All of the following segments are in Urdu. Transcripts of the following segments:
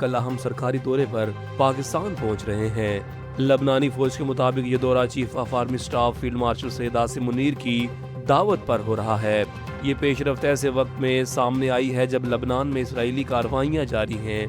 کل اہم سرکاری دورے پر پاکستان پہنچ رہے ہیں۔ لبنانی فوج کے مطابق یہ دورہ chief of army staff field marshal Syed Asim Munir کی دعوت پر ہو رہا ہے۔ یہ پیش رفت ایسے وقت میں سامنے آئی ہے جب لبنان میں اسرائیلی کارروائیاں جاری ہیں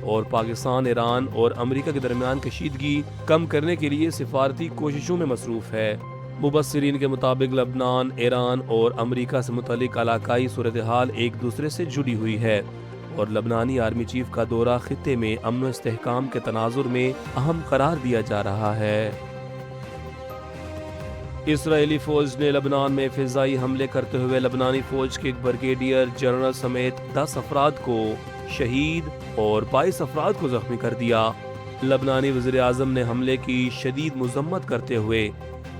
اور پاکستان، ایران اور امریکہ کے درمیان کشیدگی کم کرنے کے لیے سفارتی کوششوں میں مصروف ہے۔ مبصرین کے مطابق لبنان، ایران اور امریکہ سے متعلق علاقائی صورتحال ایک دوسرے سے جڑی ہوئی ہے اور لبنانی آرمی چیف کا دورہ خطے میں امن و استحکام کے تناظر میں اہم قرار دیا جا رہا ہے۔ اسرائیلی فوج نے لبنان میں فضائی حملے کرتے ہوئے لبنانی فوج کے ایک بریگیڈیئر جنرل سمیت 10 افراد کو شہید اور 22 افراد کو زخمی کر دیا۔ لبنانی وزیر اعظم نے حملے کی شدید مذمت کرتے ہوئے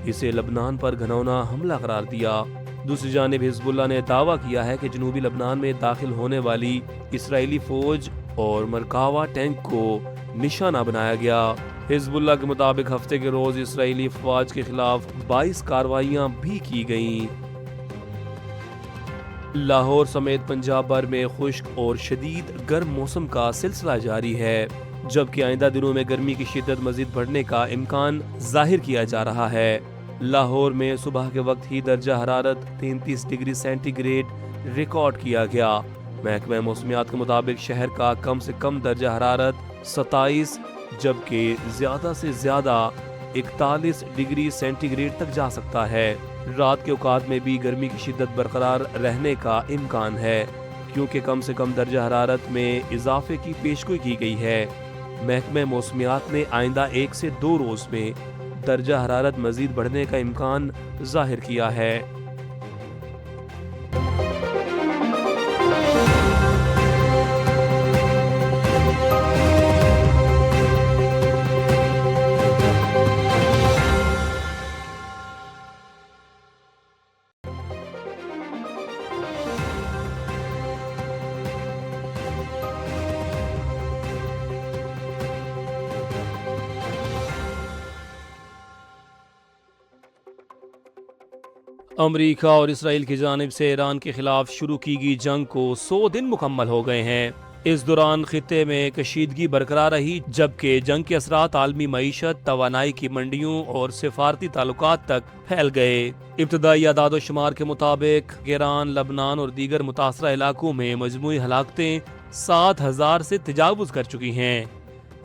اسے لبنان پر گھناؤنا حملہ قرار دیا۔ دوسری جانب حزب اللہ نے دعویٰ کیا ہے کہ جنوبی لبنان میں داخل ہونے والی اسرائیلی فوج اور مرکاوا ٹینک کو نشانہ بنایا گیا۔ حزب اللہ کے مطابق ہفتے کے روز اسرائیلی افواج کے خلاف 22 کارروائیاں بھی کی گئیں۔ لاہور سمیت پنجاب بھر میں خشک اور شدید گرم موسم کا سلسلہ جاری ہے، جبکہ آئندہ دنوں میں گرمی کی شدت مزید بڑھنے کا امکان ظاہر کیا جا رہا ہے۔ لاہور میں صبح کے وقت ہی درجہ حرارت 33 ڈگری سینٹی گریڈ ریکارڈ کیا گیا۔ محکمہ موسمیات کے مطابق شہر کا کم سے کم درجہ حرارت 27 جبکہ زیادہ سے زیادہ 41 ڈگری سینٹی گریڈ تک جا سکتا ہے۔ رات کے اوقات میں بھی گرمی کی شدت برقرار رہنے کا امکان ہے، کیونکہ کم سے کم درجہ حرارت میں اضافے کی پیشگوئی کی گئی ہے۔ محکمہ موسمیات نے آئندہ 1 سے 2 روز میں درجہ حرارت مزید بڑھنے کا امکان ظاہر کیا ہے۔ امریکہ اور اسرائیل کی جانب سے ایران کے خلاف شروع کی گئی جنگ کو 100 دن مکمل ہو گئے ہیں۔ اس دوران خطے میں کشیدگی برقرار رہی، جبکہ جنگ کے اثرات عالمی معیشت، توانائی کی منڈیوں اور سفارتی تعلقات تک پھیل گئے۔ ابتدائی اعداد و شمار کے مطابق ایران، لبنان اور دیگر متاثرہ علاقوں میں مجموعی ہلاکتیں 7,000 سے تجاوز کر چکی ہیں،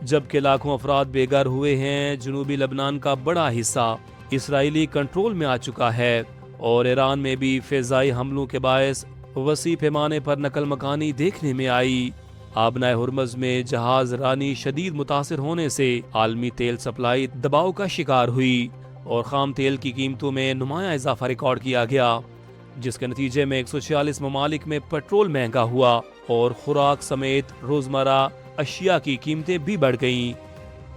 جبکہ لاکھوں افراد بے گھر ہوئے ہیں۔ جنوبی لبنان کا بڑا حصہ اسرائیلی کنٹرول میں آ چکا ہے اور ایران میں بھی فضائی حملوں کے باعث وسیع پیمانے پر نقل مکانی دیکھنے میں آئی۔ آبنائے ہرمز میں جہاز رانی شدید متاثر ہونے سے عالمی تیل سپلائی دباؤ کا شکار ہوئی اور خام تیل کی قیمتوں میں نمایاں اضافہ ریکارڈ کیا گیا، جس کے نتیجے میں 146 ممالک میں پیٹرول مہنگا ہوا اور خوراک سمیت روزمرہ اشیاء کی قیمتیں بھی بڑھ گئیں۔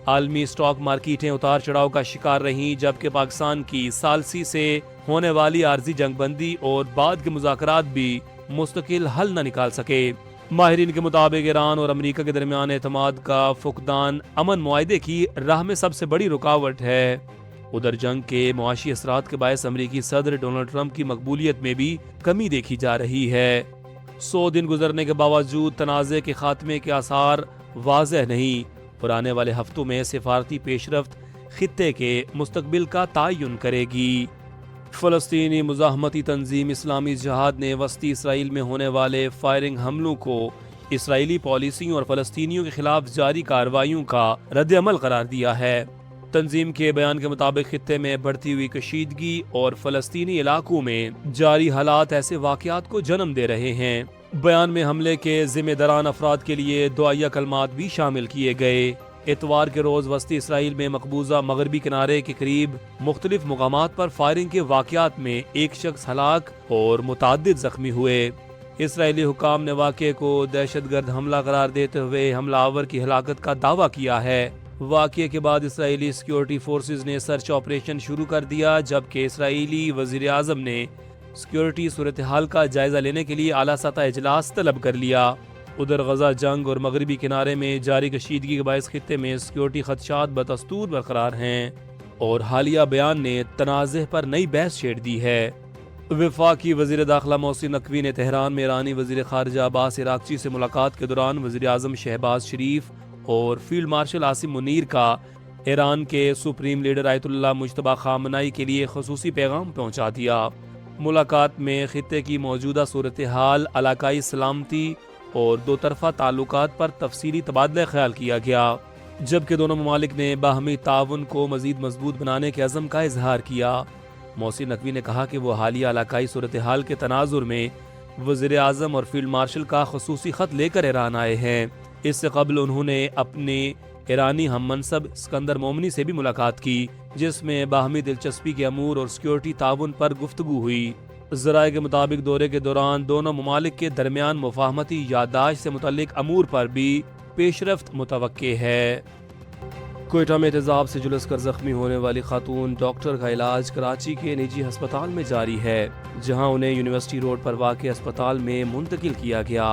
عالمی اسٹاک مارکیٹیں اتار چڑھاؤ کا شکار رہیں، جبکہ پاکستان کی ثالثی سے ہونے والی عارضی جنگ بندی اور بعد کے مذاکرات بھی مستقل حل نہ نکال سکے۔ ماہرین کے مطابق ایران اور امریکہ کے درمیان اعتماد کا فقدان امن معاہدے کی راہ میں سب سے بڑی رکاوٹ ہے۔ ادھر جنگ کے معاشی اثرات کے باعث امریکی صدر ڈونلڈ ٹرمپ کی مقبولیت میں بھی کمی دیکھی جا رہی ہے۔ 100 دن گزرنے کے باوجود تنازع کے خاتمے کے آثار واضح نہیں اور آنے والے ہفتوں میں سفارتی پیش رفت خطے کے مستقبل کا تعین کرے گی۔ فلسطینی مزاحمتی تنظیم اسلامی جہاد نے وسطی اسرائیل میں ہونے والے فائرنگ حملوں کو اسرائیلی پالیسیوں اور فلسطینیوں کے خلاف جاری کارروائیوں کا رد عمل قرار دیا ہے۔ تنظیم کے بیان کے مطابق خطے میں بڑھتی ہوئی کشیدگی اور فلسطینی علاقوں میں جاری حالات ایسے واقعات کو جنم دے رہے ہیں۔ بیان میں حملے کے ذمہ داران افراد کے لیے دعائیہ کلمات بھی شامل کیے گئے۔ اتوار کے روز وسطی اسرائیل میں مقبوضہ مغربی کنارے کے قریب مختلف مقامات پر فائرنگ کے واقعات میں ایک شخص ہلاک اور متعدد زخمی ہوئے۔ اسرائیلی حکام نے واقعے کو دہشت گرد حملہ قرار دیتے ہوئے حملہ آور کی ہلاکت کا دعویٰ کیا ہے۔ واقعے کے بعد اسرائیلی سیکیورٹی فورسز نے سرچ آپریشن شروع کر دیا، جبکہ اسرائیلی وزیر اعظم نے سیکیورٹی صورتحال کا جائزہ لینے کے لیے اعلیٰ سطح اجلاس طلب کر لیا۔ ادھر غزہ جنگ اور مغربی کنارے میں جاری کشیدگی کے باعث خطے میں سیکیورٹی خدشات بدستور برقرار ہیں اور حالیہ بیان نے تنازع پر نئی بحث چھیڑ دی ہے۔ وفاقی وزیر داخلہ محسن نقوی نے تہران میں ایرانی وزیر خارجہ عباس عراقچی سے ملاقات کے دوران وزیر اعظم شہباز شریف اور فیلڈ مارشل عاصم منیر کا ایران کے سپریم لیڈر آیت اللہ مجتبی خامنہئی کے لیے خصوصی پیغام پہنچا دیا۔ ملاقات میں خطے کی موجودہ صورتحال، علاقائی سلامتی اور دو طرفہ تعلقات پر تفصیلی تبادلہ خیال کیا گیا، جبکہ دونوں ممالک نے باہمی تعاون کو مزید مضبوط بنانے کے عزم کا اظہار کیا۔ محسن نقوی نے کہا کہ وہ حالیہ علاقائی صورتحال کے تناظر میں وزیر اعظم اور فیلڈ مارشل کا خصوصی خط لے کر ایران آئے ہیں۔ اس سے قبل انہوں نے اپنے ایرانی ہم منصب اسکندر مومنی سے بھی ملاقات کی، جس میں باہمی دلچسپی کے امور اور سیکیورٹی تعاون پر گفتگو ہوئی۔ ذرائع کے مطابق دورے کے دوران دونوں ممالک کے درمیان مفاہمتی یادداشت سے متعلق امور پر بھی پیش رفت متوقع ہے۔ کوئٹہ میں تیزاب سے جھلس کر زخمی ہونے والی خاتون ڈاکٹر کا علاج کراچی کے نجی ہسپتال میں جاری ہے، جہاں انہیں یونیورسٹی روڈ پر واقع ہسپتال میں منتقل کیا گیا۔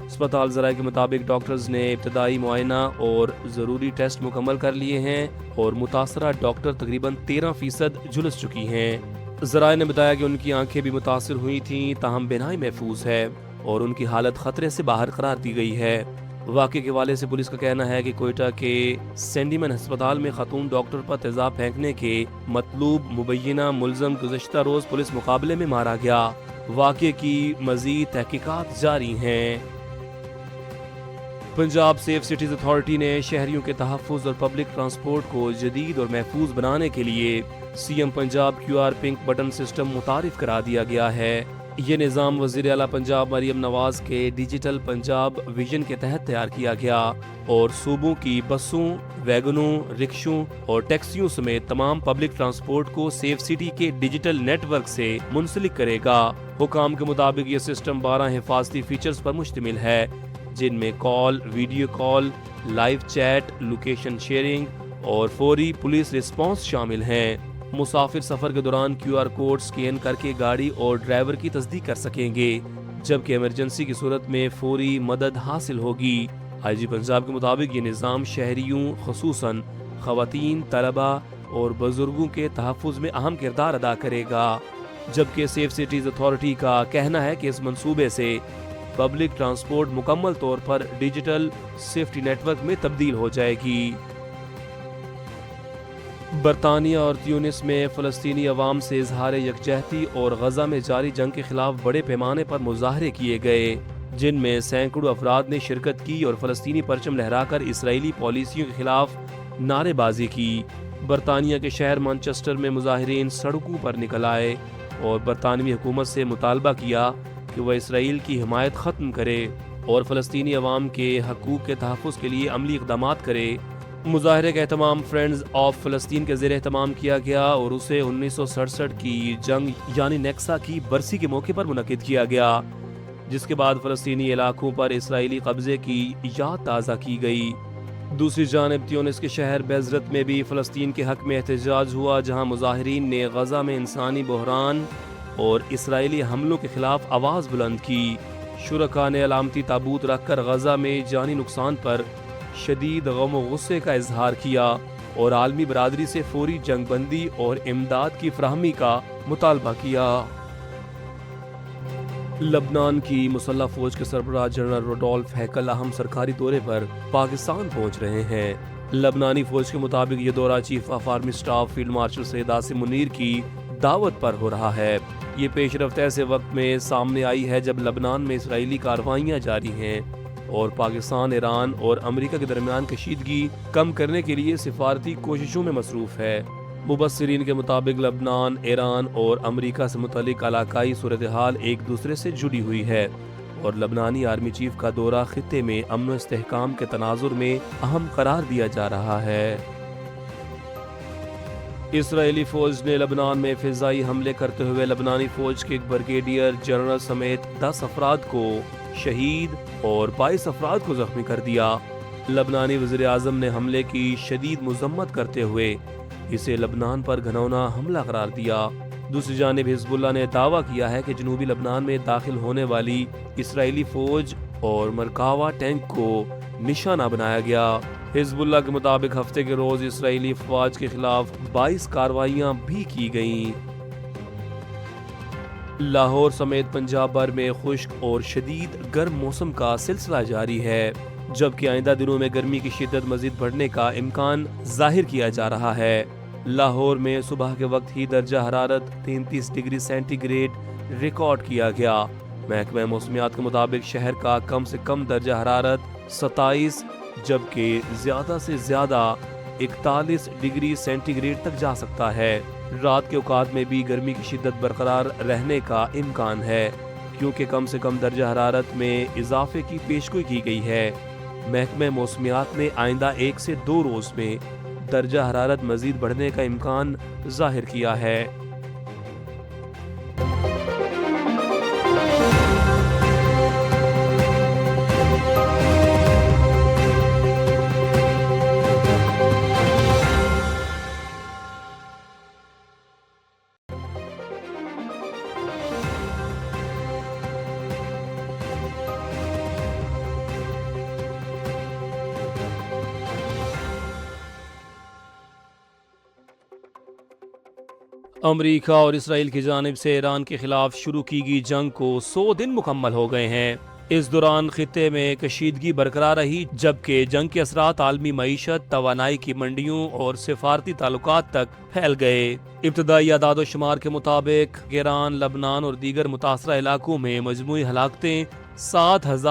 ہسپتال ذرائع کے مطابق ڈاکٹرز نے ابتدائی معائنہ اور ضروری ٹیسٹ مکمل کر لیے ہیں اور متاثرہ ڈاکٹر تقریباً 13% جھلس چکی ہیں۔ ذرائع نے بتایا کہ ان کی آنکھیں بھی متاثر ہوئی تھیں، تاہم بینائی محفوظ ہے اور ان کی حالت خطرے سے باہر قرار دی گئی ہے۔ واقعے کے حوالے سے پولیس کا کہنا ہے کہ کوئٹہ کے سینڈیمن ہسپتال میں خاتون ڈاکٹر پر تیزاب پھینکنے کے مطلوب مبینہ ملزم گزشتہ روز پولیس مقابلے میں مارا گیا۔ واقعے کی مزید تحقیقات جاری ہیں۔ پنجاب سیف سٹیز اتھارٹی نے شہریوں کے تحفظ اور پبلک ٹرانسپورٹ کو جدید اور محفوظ بنانے کے لیے C M Punjab QR pink button system متعارف کرا دیا گیا ہے۔ یہ نظام وزیر اعلیٰ پنجاب مریم نواز کے ڈیجیٹل پنجاب ویژن کے تحت تیار کیا گیا اور صوبوں کی بسوں، ویگنوں، رکشوں اور ٹیکسیوں سمیت تمام پبلک ٹرانسپورٹ کو سیف سٹی کے ڈیجیٹل نیٹ ورک سے منسلک کرے گا۔ حکام کے مطابق یہ سسٹم 12 حفاظتی فیچرز پر مشتمل ہے، جن میں call, video call, live chat, location sharing اور فوری پولیس رسپانس شامل ہیں۔ مسافر سفر کے دوران QR کوڈ سکین کر کے گاڑی اور ڈرائیور کی تصدیق کر سکیں گے، جبکہ ایمرجنسی کی صورت میں فوری مدد حاصل ہوگی۔ IG پنجاب کے مطابق یہ نظام شہریوں خصوصاً خواتین، طلباء اور بزرگوں کے تحفظ میں اہم کردار ادا کرے گا، جبکہ سیف سٹیز اتھارٹی کا کہنا ہے کہ اس منصوبے سے پبلک ٹرانسپورٹ مکمل طور پر ڈیجیٹل سیفٹی نیٹ ورک میں تبدیل ہو جائے گی۔ برطانیہ اور تیونس میں فلسطینی عوام سے اظہار یکجہتی اور غزہ میں جاری جنگ کے خلاف بڑے پیمانے پر مظاہرے کیے گئے، جن میں سینکڑوں افراد نے شرکت کی اور فلسطینی پرچم لہرا کر اسرائیلی پالیسیوں کے خلاف نعرے بازی کی۔ برطانیہ کے شہر مانچسٹر میں مظاہرین سڑکوں پر نکل آئے اور برطانوی حکومت سے مطالبہ کیا کہ وہ اسرائیل کی حمایت ختم کرے اور فلسطینی عوام کے حقوق کے تحفظ کے لیے عملی اقدامات کرے۔ مظاہرے کا اہتمام فرینڈز آف فلسطین کے زیر اہتمام کیا گیا اور اسے 1967 کی جنگ یعنی نیکسا کی برسی کے موقع پر منعقد کیا گیا، جس کے بعد فلسطینی علاقوں پر اسرائیلی قبضے کی یاد تازہ کی گئی۔ دوسری جانب تیونس کے شہر بیزرت میں بھی فلسطین کے حق میں احتجاج ہوا، جہاں مظاہرین نے غزہ میں انسانی بحران اور اسرائیلی حملوں کے خلاف آواز بلند کی۔ شرکاء نے علامتی تابوت رکھ کر غزہ میں جانی نقصان پر شدید غم و غصے کا اظہار کیا اور عالمی برادری سے فوری جنگ بندی اور امداد کی فراہمی کا مطالبہ کیا۔ لبنان کی مسلح فوج کے سربراہ جنرل روڈولف ہیکل اہم سرکاری دورے پر پاکستان پہنچ رہے ہیں۔ لبنانی فوج کے مطابق یہ دورہ chief of army staff field marshal Syed Asim Munir کی دعوت پر ہو رہا ہے۔ یہ پیش رفت ایسے وقت میں سامنے آئی ہے جب لبنان میں اسرائیلی کارروائیاں جاری ہیں اور پاکستان، ایران اور امریکہ کے درمیان کشیدگی کم کرنے کے لیے سفارتی کوششوں میں مصروف ہے۔ مبصرین کے مطابق لبنان، ایران اور امریکہ سے متعلق علاقائی صورتحال ایک دوسرے سے جڑی ہوئی ہے اور لبنانی آرمی چیف کا دورہ خطے میں امن و استحکام کے تناظر میں اہم قرار دیا جا رہا ہے۔ اسرائیلی فوج نے لبنان میں فضائی حملے کرتے ہوئے لبنانی فوج کے ایک بریگیڈیئر جنرل سمیت 10 افراد کو شہید اور 22 افراد کو زخمی کر دیا۔ لبنانی وزیر اعظم نے حملے کی شدید مذمت کرتے ہوئے اسے لبنان پر گھناؤنا حملہ قرار دیا۔ دوسری جانب حزب اللہ نے دعویٰ کیا ہے کہ جنوبی لبنان میں داخل ہونے والی اسرائیلی فوج اور مرکاوا ٹینک کو نشانہ بنایا گیا۔ حزب اللہ کے مطابق ہفتے کے روز اسرائیلی افواج کے خلاف 22 کارروائیاں بھی کی گئیں۔ لاہور سمیت پنجاب بھر میں خشک اور شدید گرم موسم کا سلسلہ جاری ہے، جبکہ آئندہ دنوں میں گرمی کی شدت مزید بڑھنے کا امکان ظاہر کیا جا رہا ہے۔ لاہور میں صبح کے وقت ہی درجہ حرارت 33 ڈگری سینٹی گریڈ ریکارڈ کیا گیا۔ محکمہ موسمیات کے مطابق شہر کا کم سے کم درجہ حرارت 27 جبکہ زیادہ سے زیادہ 41 ڈگری سینٹی گریڈ تک جا سکتا ہے۔ رات کے اوقات میں بھی گرمی کی شدت برقرار رہنے کا امکان ہے، کیونکہ کم سے کم درجہ حرارت میں اضافے کی پیشگوئی کی گئی ہے۔ محکمہ موسمیات نے آئندہ 1 سے 2 روز میں درجہ حرارت مزید بڑھنے کا امکان ظاہر کیا ہے۔ امریکہ اور اسرائیل کی جانب سے ایران کے خلاف شروع کی گئی جنگ کو 100 دن مکمل ہو گئے ہیں۔ اس دوران خطے میں کشیدگی برقرار رہی، جبکہ جنگ کے اثرات عالمی معیشت، توانائی کی منڈیوں اور سفارتی تعلقات تک پھیل گئے۔ ابتدائی اعداد و شمار کے مطابق ایران، لبنان اور دیگر متاثرہ علاقوں میں مجموعی ہلاکتیں 7,000